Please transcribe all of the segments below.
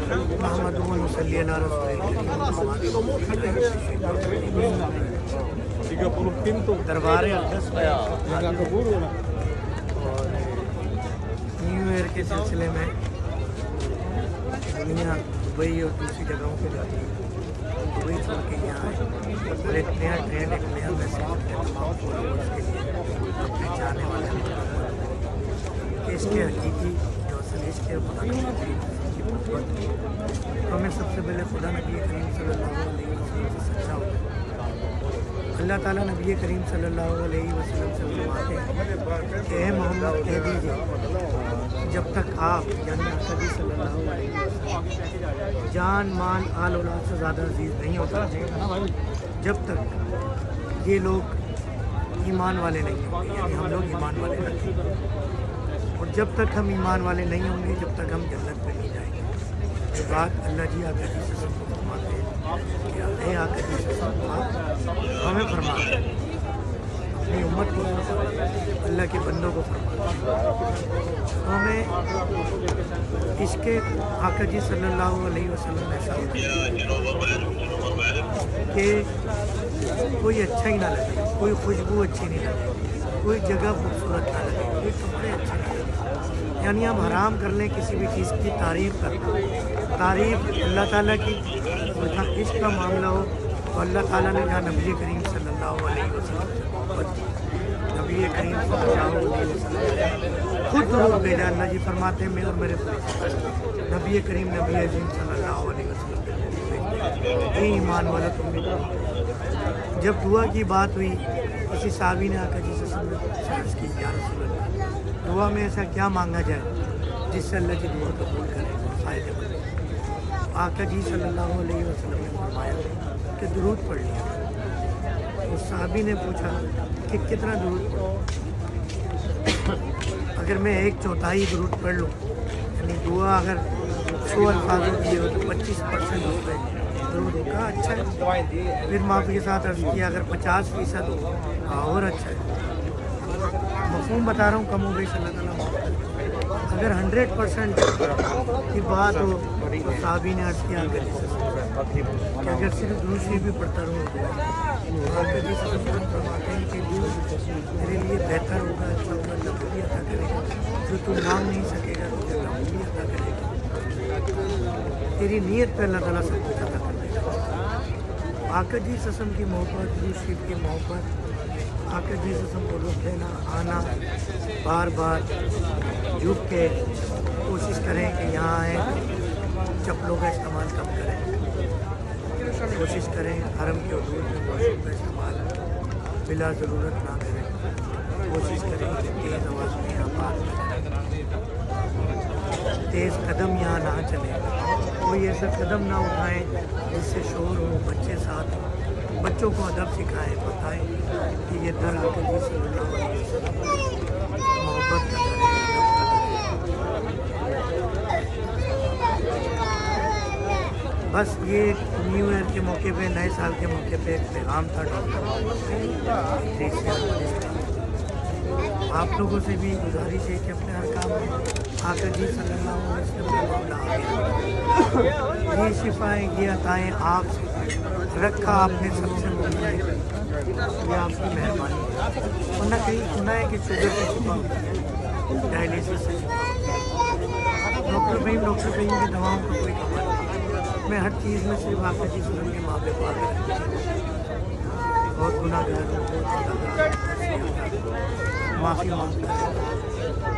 محمد صلی اللہ دربار اقدس میں نیو ایئر کے سلسلے میں دنیا دبئی اور دوسری جگہوں پہ جاتی ہے، دبئی چھوڑ کے یہاں آئے اور ایک نیا ٹرینڈ، ایک نیا میسیج تمام فالوورس کے لیے، اپنے چاہنے والے کہ اس کے حقیقی جو اصل عشق ہے خدا کی تو ہمیں سب سے پہلے خدا نبی کریم صلی اللہ علیہ وسلم سے سچا ہوتا۔ اللہ تعالیٰ نبی کریم صلی اللہ علیہ وسلم سے فرماتے ہیں کہ اے محمد کہہ دیجیے جب تک آپ یعنی نبی صلی اللہ علیہ وسلم جان مال آل اولاد سے زیادہ عزیز نہیں ہوتا، جب تک یہ لوگ ایمان والے نہیں ہوں گے، یعنی ہم لوگ ایمان والے نہیں ہوں گے، اور جب تک ہم ایمان والے نہیں ہوں گے جب تک ہم جنت پہ نہیں جائیں گے۔ یہ بات اللہ جی آقا جی سے سب کو فرماتے ہیں کہ اے آقا جی سے سب ہمیں فرماتے ہیں، اپنی امت کو فرماتے ہیں، اللہ کے بندوں کو فرماتے ہیں، تو ہمیں عشق آقا جی صلی اللہ علیہ وسلم ایسا کہ کوئی اچھا ہی نہ لگے، کوئی خوشبو اچھی نہیں لگے، کوئی جگہ خوبصورت نہ لگے، کوئی کپڑے اچھے نہ لگے، یعنی ہم حرام کر لیں کسی بھی چیز کی تعریف کرنا، تعریف اللہ تعالیٰ کی، جہاں عشق کا معاملہ ہو تو اللہ تعالیٰ نے جہاں نبی کریم صلی اللہ علیہ وسلم سے محبت کی، نبی کریم صلی اللہ علیہ وسلم خود درود بھیجا۔ اللہ جی فرماتے ہیں میں اور میرے فرشتے نبی کریم نبی عظیم صلی اللہ علیہ وسلم اے ایمان والا تم بھی کرو۔ جب دعا کی بات ہوئی کسی صحابی نے آقا جی سے عرض کی یا رسول اللہ دعا میں ایسا کیا مانگا جائے جس سے اللہ جی دعا قبول کرے فائدے مند۔ آقا جی صلی اللہ علیہ وسلم نے فرمایا کہ درود پڑھ لیا۔ اس صحابی نے پوچھا کہ کتنا درود پڑھو؟ اگر میں 1/4 درود پڑھ لوں، یعنی دعا اگر 100 الفاظوں کی ہو تو 25% ہو گئے درود ہوگا، اچھا ہے۔ پھر معافی کے ساتھ عرض کیا اگر 50% ہو اور اچھا ہے۔ مفہوم بتا رہا ہوں، کم ہو گئی صلی اللہ علیہ وسلم۔ اگر 100% کی بات ہو تو صحابی نے عرض کیا کہ اگر صرف دوسری بھی پڑھتا رہوں آقا جی صلی اللہ علیہ وسلم فرماتے ہیں کہ جو میرے لیے بہتر ہوگا، اچھا ہوگا، اللہ وہی عطا کرے گا، جو تو مانگ نہیں سکے گا تو اللہ وہی عطا کرے گا، تیری نیت پہ اللہ تعالیٰ سب کچھ عطا کر دے گا۔ آقا جی صلی اللہ علیہ وسلم کی محبت، درود شریف کی محبت، آقا جی صلی اللہ علیہ وسلم کو رخ دینا، آنا، بار بار جھک کے کوشش کریں کہ یہاں آئیں، چپلوں کا استعمال کم کریں، کوشش کریں حرم کے حدود میں واش کا استعمال بلا ضرورت نہ کریں، کوشش کریں کہ تیز آواز میں یہاں بات کریں، تیز قدم یہاں نہ چلیں، کوئی ایسا قدم نہ اٹھائیں جس سے شور ہو، بچے ساتھ ہوں، بچوں کو ادب سکھائیں، بتائیں کہ یہ در آقا جی صلی اللہ علیہ وسلم محبت کا در ہے، بس یہ نیو ایئر کے موقع پہ، نئے سال کے موقع پہ ایک پیغام تھا آپ لوگوں سے بھی گزارش ہے کہ اپنے ہر کام میں آقا جی صلی اللہ علیہ وسلم کا معاملہ آگے، یہ شفائیں یہ عطائیں آپ سے رکھا آپ نے سب سے ممکن، یہ آپ کی مہربانی ہے، ورنہ کہیں سنا ہے کہ شوگر سے شفا ہوتی ہے، ڈائلیسس سے شفا ہوتی ہے، ڈاکٹر فہیم کی دواؤں کا کوئی کمال نہیں، میں ہر چیز میں صرف آقا جی صلی اللہ علیہ وسلم کے ماں باپ آگے بہت گناہ گار ہوں، بہت معافی مانگتا ہے،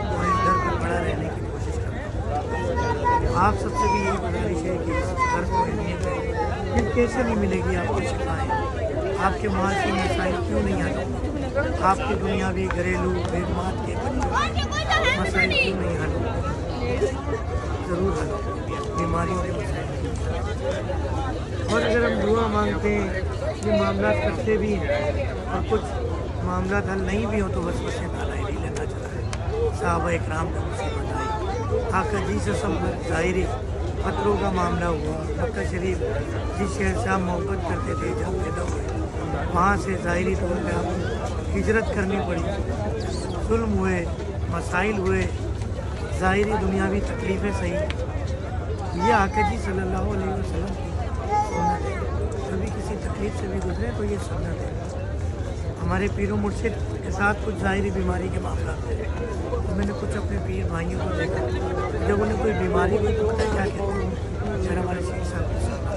اور اس گھر پر بڑا رہنے کی کوشش کرتا ہوں۔ آپ سب سے بھی یہ گزارش ہے کہ اس گھر کو اہمیت ہے، پھر کیسے نہیں ملے گی آپ کو شفائیں، آپ کے معاشی مسائل کیوں نہیں حل ہوں، آپ کے دنیاوی گھریلو بیگمات کے مسائل کیوں نہیں حل ہوں، ضرور حل ہوں، بیماریوں کے مسائل، اور اگر ہم دعا مانگتے ہیں، یہ معاملات کرتے بھی ہیں اور کچھ معاملات حل نہیں بھی ہو تو وسوسے ڈالا ہی لینا چلا ہے، صحابہ اکرام کو مصیبت آئی، آقا جی سے سب ظاہری خطروں کا معاملہ ہوا، مکہ شریف جس شہر سے آپ محبت کرتے تھے جب پیدا ہوئے وہاں سے ظاہری طور پہ آپ کو ہجرت کرنی پڑی، ظلم ہوئے، مسائل ہوئے، ظاہری دنیاوی تکلیفیں صحیح، یہ آقا جی صلی اللہ علیہ وسلم کی سنت ہے. کبھی کسی تکلیف سے بھی گزرے تو یہ سنت ہے. ہمارے پیر و مرشد کے ساتھ کچھ ظاہری بیماری کے معاملات تھے. تو میں نے کچھ اپنے پیر بھائیوں کو دیکھا جب انہیں کوئی بیماری ہوئی تو پتہ کیا کہتے ہیں سر ہمارے شیخ صاحب کی سنت.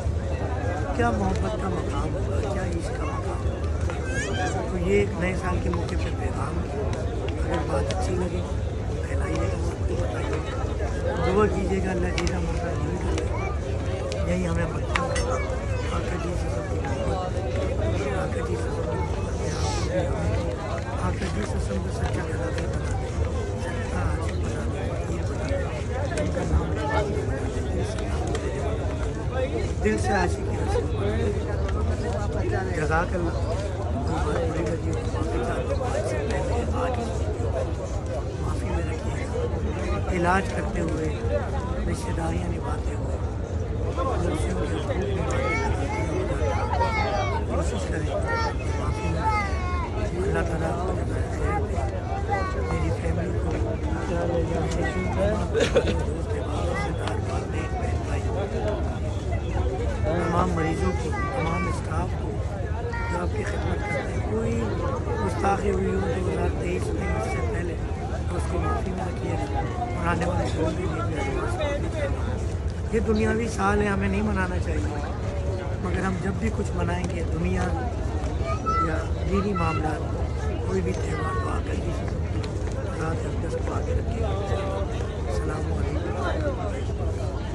کیا محبت کا مقام ہوگا, کیا عشق کا مقام ہوگا. تو یہ ایک نئے سال کے موقع پہ پیغام ہے. اگر بات اچھی لگے پھیلائیے گا, سب کو بتائیے گا, دعا کیجیے گا اللہ جینا مرتا نہیں کرے. یہی ہمیں بچوں آقا جی سے سب کی محبت, آقا جی سے سب کی محبت ہے. آقا جی سے سب کو سچا گھرانے بنا دیں, سچا عاشق بنا دیں, فقیر بنا دیں. ان کا نام دل سے عاشقی رسول جزاک اللہ. معافی میں رکھیے گا. علاج کرتے ہوئے, رشتے داریاں نبھاتے ہوئے, لڑکیوں کے حقوق نبھاتے ہوئے کوشش کریں معافی میں رکھیں. اللہ تعالیٰ آپ کو جزائے خیر دے. میری فیملی کو, میرے دوست احباب, رشتے دار, والدین, بہن بھائی, تمام مریضوں کو, تمام اسٹاف کو جو آپ کی خدمت کرتے ہیں, کوئی گستاخی ہوئی ہو 2023 میں اس سے پہلے تو اس کو معافی میں رکھیے گا. اور آنے والے سال بھی یہ دنیاوی سال ہے, ہمیں نہیں منانا چاہیے, مگر ہم جب بھی کچھ منائیں گے دنیا یا دینی معاملات, کوئی بھی تہوار تو آ کر جی سے ذات اقدس کو آگے رکھیے گا. السلام علیکم.